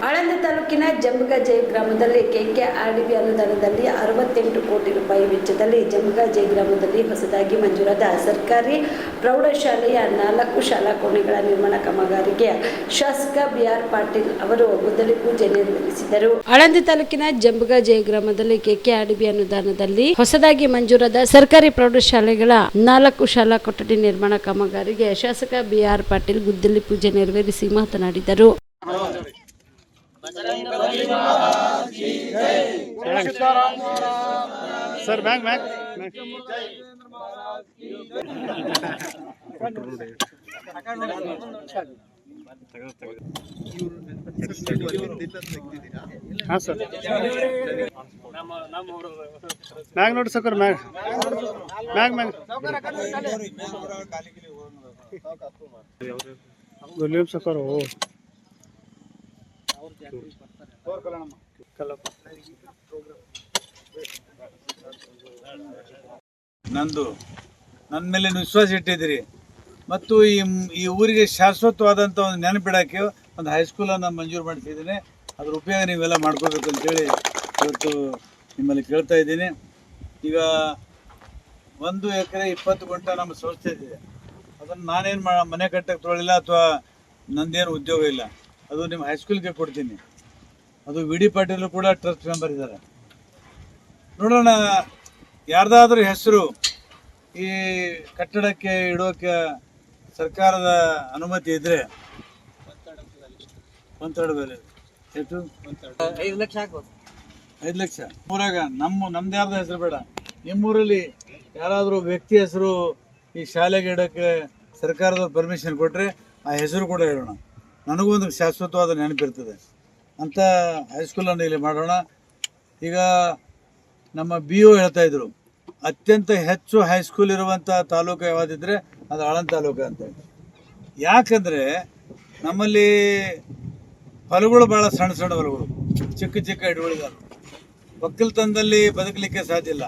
ಆಳಂದ ತಾಲೂಕಿನ ಜಂಬಗಜೆ ಗ್ರಾಮದಲ್ಲಿ ಕೆಕೆಆರ್ಡಿಬಿ ಅನುದಾನದಲ್ಲಿ 68 ಕೋಟಿ ರೂಪಾಯಿ ವೆಚ್ಚದಲ್ಲಿ ಜಂಬಗಜೆ ಗ್ರಾಮದಲ್ಲಿ ಹೊಸದಾಗಿ ಮಂಜೂರಾದ ಸರ್ಕಾರಿ ಪ್ರೌಢಶಾಲೆಯ 4 ಶಾಲಾ ಕೋಣೆಗಳ ನಿರ್ಮಾಣ ಕಾಮಗಾರಿಗೆ ಶಾಸಕ ಬಿಆರ್ ಪಾಟೀಲ್ ಅವರು ಗುದ್ದಲಿ ಪೂಜೆ ನೆರವೇರಿಸಿದರು. ಆಳಂದ ತಾಲೂಕಿನ ಜಂಬಗಜೆ ಗ್ರಾಮದಲ್ಲಿ ಕೆಕೆಆರ್ಡಿಬಿ ಅನುದಾನದಲ್ಲಿ ಹೊಸದಾಗಿ ಮಂಜೂರಾದ ಸರ್ಕಾರಿ ಪ್ರೌಢಶಾಲೆಗಳ 4 ಶಾಲಾ ಕೊಠಡಿ ನಿರ್ಮಾಣ ಕಾಮಗಾರಿಗೆ ಶಾಸಕ ಬಿಆರ್ ಪಾಟೀಲ್ ಗುದ್ದಲಿ ಪೂಜೆ ನೆರವೇರಿಸಿ ಮಾತನಾಡಿದರು. सर बैंक हाँ सर मैग नोट सकर मैग गुलियम सकर हो ನನ್ನ ಮೇಲೆ ವಿಶ್ವಾಸ ಇಟ್ಟಿದ್ದೀರಿ ಮತ್ತು ಈ ಊರಿಗೆ ಶಾಶ್ವತವಾದಂಥ ಒಂದು ನೆನಪಿಡೋಕ್ಕೆ ಒಂದು ಹೈಸ್ಕೂಲನ್ನು ಮಂಜೂರು ಮಾಡಿಸಿದ್ದೀನಿ. ಅದ್ರ ಉಪಯೋಗ ನೀವೆಲ್ಲ ಮಾಡ್ಕೋಬೇಕು ಅಂತೇಳಿ ಇವತ್ತು ನಿಮ್ಮಲ್ಲಿ ಕೇಳ್ತಾ ಇದ್ದೀನಿ. ಈಗ 1 ಎಕರೆ 20 ಗುಂಟೆ ನಮ್ಮ ಸಂಸ್ಥೆ ಇದೆ. ಅದನ್ನು ನಾನೇನು ಮನೆ ಕಟ್ಟಕ್ಕೆ ತೊಗೊಳ್ಳಿಲ್ಲ ಅಥವಾ ನಂದೇನು ಉದ್ಯೋಗ ಇಲ್ಲ. ಅದು ನಿಮ್ಮ ಹೈಸ್ಕೂಲ್ಗೆ ಕೊಡ್ತೀನಿ. ಅದು ವಿ ಡಿ ಪಾಟೀಲ್ ಕೂಡ ಟ್ರಸ್ಟ್ ಮೆಂಬರ್ ಇದ್ದಾರೆ. ನೋಡೋಣ, ಯಾರ್ದಾದ್ರೂ ಹೆಸರು ಈ ಕಟ್ಟಡಕ್ಕೆ ಇಡೋಕೆ ಸರ್ಕಾರದ ಅನುಮತಿ ಇದ್ರೆ ಒಂದೆರಡು ಬೆಲೆ ಎಷ್ಟು 5 ಲಕ್ಷ ಆಗ್ಬೋದು. 5 ಲಕ್ಷ ಊರಾಗ ನಮ್ದು ಯಾರ್ದು ಹೆಸರು ಬೇಡ. ನಿಮ್ಮೂರಲ್ಲಿ ಯಾರಾದರೂ ವ್ಯಕ್ತಿ ಹೆಸರು ಈ ಶಾಲೆಗೆ ಇಡೋಕ್ಕೆ ಸರ್ಕಾರದವ್ರು ಪರ್ಮಿಷನ್ ಕೊಟ್ಟರೆ ಆ ಹೆಸರು ಕೂಡ ಇಡೋಣ. ನನಗೂ ಒಂದು ಶಾಶ್ವತವಾದ ನೆನಪಿರ್ತದೆ ಅಂತ ಹೈಸ್ಕೂಲನ್ನು ಇಲ್ಲಿ ಮಾಡೋಣ. ಈಗ ನಮ್ಮ BO ಹೇಳ್ತಾ ಇದ್ರು, ಅತ್ಯಂತ ಹೆಚ್ಚು ಹೈಸ್ಕೂಲ್ ಇರುವಂಥ ತಾಲೂಕು ಯಾವುದಿದ್ರೆ ಅದು ಆಳಂದ ತಾಲೂಕು ಅಂತ. ಯಾಕಂದರೆ ನಮ್ಮಲ್ಲಿ ಹೊಲಗಳು ಭಾಳ ಸಣ್ಣ ಸಣ್ಣ ಹೊಲಗಳು, ಚಿಕ್ಕ ಚಿಕ್ಕ ಹಿಡುವಳಿಗಾರ, ಒಕ್ಕಲ್ತನದಲ್ಲಿ ಬದುಕಲಿಕ್ಕೆ ಸಾಧ್ಯ ಇಲ್ಲ.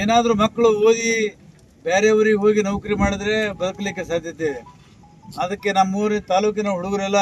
ಏನಾದರೂ ಮಕ್ಕಳು ಓದಿ ಬೇರೆ ಊರಿಗೆ ಹೋಗಿ ನೌಕರಿ ಮಾಡಿದ್ರೆ ಬದುಕಲಿಕ್ಕೆ ಸಾಧ್ಯತೆ ಇದೆ. ಅದಕ್ಕೆ ನಮ್ಮೂರಿನ ತಾಲೂಕಿನ ಹುಡುಗರೆಲ್ಲ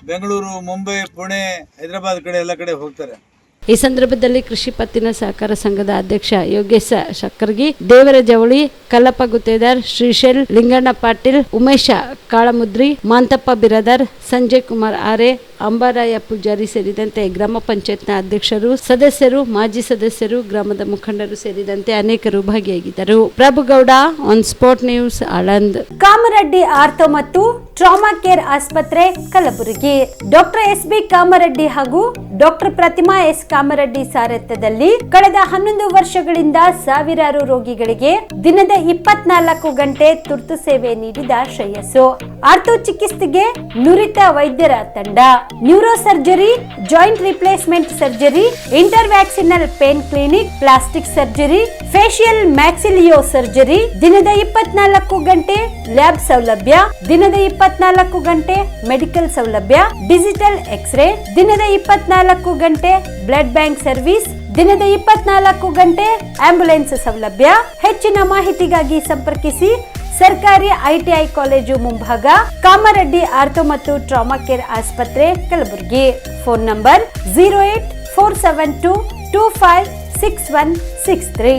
ಬೆಂಗಳೂರು, ಮುಂಬೈ, ಪುಣೆ, ಹೈದರಾಬಾದ್ ಕಡೆ ಎಲ್ಲ ಕಡೆ ಹೋಗ್ತಾರೆ. ಈ ಸಂದರ್ಭದಲ್ಲಿ ಕೃಷಿ ಪತ್ತಿನ ಸಹಕಾರ ಸಂಘದ ಅಧ್ಯಕ್ಷ ಯೋಗೇಶ ಶಕ್ಕರ್ಗಿ, ದೇವರ ಜವಳಿ, ಕಲ್ಲಪ್ಪ ಗುತ್ತೇದಾರ್, ಶ್ರೀಶೈಲ್, ಲಿಂಗಣ್ಣ ಪಾಟೀಲ್, ಉಮೇಶ ಕಾಳಮುದ್ರಿ, ಮಾಂತಪ್ಪ ಬಿರಾದರ್, ಸಂಜಯ್ ಕುಮಾರ್ ಆರೆ, ಅಂಬಾರಾಯ ಪೂಜಾರಿ ಸೇರಿದಂತೆ ಗ್ರಾಮ ಪಂಚಾಯತ್ನ ಅಧ್ಯಕ್ಷರು, ಸದಸ್ಯರು, ಮಾಜಿ ಸದಸ್ಯರು, ಗ್ರಾಮದ ಮುಖಂಡರು ಸೇರಿದಂತೆ ಅನೇಕರು ಭಾಗಿಯಾಗಿದ್ದರು. Prabhugouda, on spot news, Aland. Kamareddy ortho ಮತ್ತು ಟ್ರಾಮಾ ಕೇರ್ ಆಸ್ಪತ್ರೆ, ಕಲಬುರಗಿ. ಡಾಕ್ಟರ್ SB ಕಾಮರೆಡ್ಡಿ ಹಾಗೂ ಡಾಕ್ಟರ್ ಪ್ರತಿಮಾ S ಕಾಮರೆಡ್ಡಿ ಸಾರಥ್ಯದಲ್ಲಿ ಕಳೆದ 11 ವರ್ಷಗಳಿಂದ ಸಾವಿರಾರು ರೋಗಿಗಳಿಗೆ ದಿನದ 24 ಗಂಟೆ ತುರ್ತು ಸೇವೆ ನೀಡಿದ ಶ್ರೇಯಸ್ಸು. ಆರ್ಥೋ ಚಿಕಿತ್ಸೆಗೆ ನುರಿತ ವೈದ್ಯರ ತಂಡ, neuro surgery, joint replacement surgery, interventional pain clinic, plastic surgery, facial maxillo surgery, ದಿನದ 24 ಗಂಟೆ ಲ್ಯಾಬ್ ಸೌಲಭ್ಯ, ದಿನದ 24 ಗಂಟೆ ಮೆಡಿಕಲ್ ಸೌಲಭ್ಯ, ಡಿಜಿಟಲ್ ಎಕ್ಸ್ರೇ, ದಿನದ 24 ಗಂಟೆ ಬ್ಲಡ್ ಬ್ಯಾಂಕ್ ಸರ್ವಿಸ್, ದಿನದ 24 ಗಂಟೆ ಆಂಬ್ಯುಲೆನ್ಸ್ ಸೌಲಭ್ಯ. ಹೆಚ್ಚಿನ ಮಾಹಿತಿಗಾಗಿ ಸಂಪರ್ಕಿಸಿ ಸರ್ಕಾರಿ ITI ಕಾಲೇಜು ಮುಂಭಾಗ, ಕಾಮರೆಡ್ಡಿ ಆರ್ಥೋ ಮತ್ತು ಟ್ರಾಮಾ ಕೇರ್ ಆಸ್ಪತ್ರೆ, ಕಲಬುರಗಿ. Phone number 084722566163.